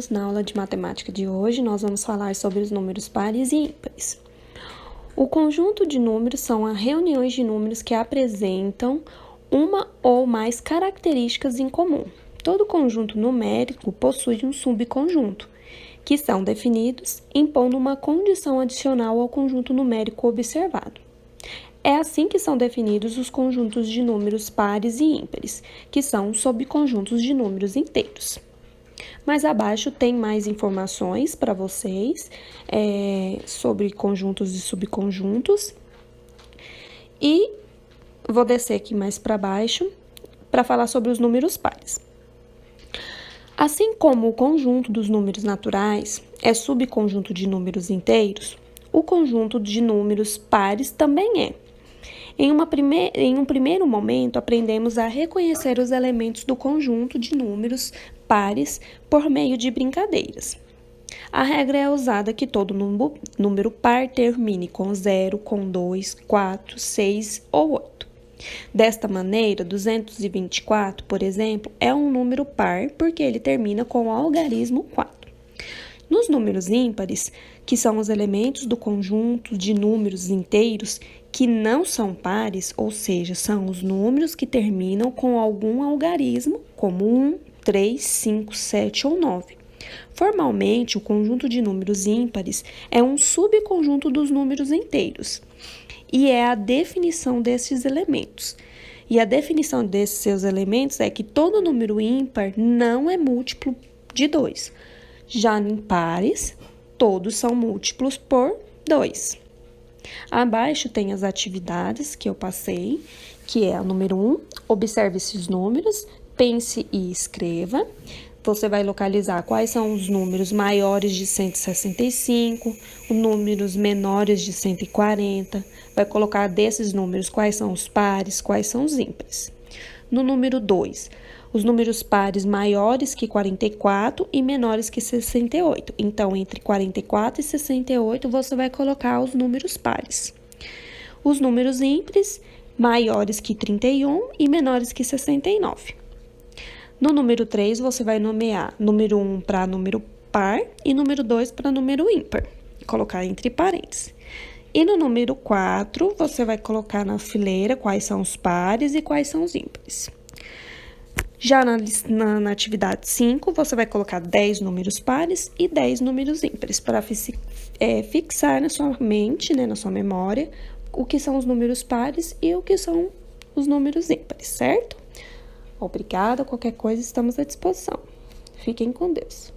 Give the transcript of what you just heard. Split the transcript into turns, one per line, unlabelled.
alunos! Na aula de matemática de hoje, nós vamos falar sobre os números pares e ímpares. O conjunto de números são as reuniões de números que apresentam uma ou mais características em comum. Todo conjunto numérico possui um subconjunto, que são definidos impondo uma condição adicional ao conjunto numérico observado. É assim que são definidos os conjuntos de números pares e ímpares, que são subconjuntos de números inteiros. Mais abaixo tem mais informações para vocês sobre conjuntos e subconjuntos. E vou descer aqui mais para baixo para falar sobre os números pares. Assim como o conjunto dos números naturais é subconjunto de números inteiros, o conjunto de números pares também é. Em um primeiro momento, aprendemos a reconhecer os elementos do conjunto de números pares por meio de brincadeiras. A regra é usada que todo número par termine com 0, com 2, 4, 6 ou 8. Desta maneira, 224, por exemplo, é um número par porque ele termina com o algarismo 4. Nos números ímpares, que são os elementos do conjunto de números inteiros que não são pares, ou seja, são os números que terminam com algum algarismo, como 1, 3, 5, 7 ou 9. Formalmente, o conjunto de números ímpares é um subconjunto dos números inteiros, e é a definição desses elementos. E a definição desses seus elementos é que todo número ímpar não é múltiplo de 2. Já em pares, todos são múltiplos por 2. Abaixo tem as atividades que eu passei, que é o número 1, observe esses números, pense e escreva. Você vai localizar quais são os números maiores de 165, os números menores de 140, vai colocar desses números quais são os pares, quais são os ímpares. No número 2, os números pares maiores que 44 e menores que 68. Então, entre 44 e 68, você vai colocar os números pares. Os números ímpares maiores que 31 e menores que 69. No número 3, você vai nomear número 1 para número par e número 2 para número ímpar, e colocar entre parênteses. E no número 4, você vai colocar na fileira quais são os pares e quais são os ímpares. Já na atividade 5, você vai colocar 10 números pares e 10 números ímpares, para fixar na sua mente, na sua memória, o que são os números pares e o que são os números ímpares, certo? Obrigada, qualquer coisa estamos à disposição. Fiquem com Deus.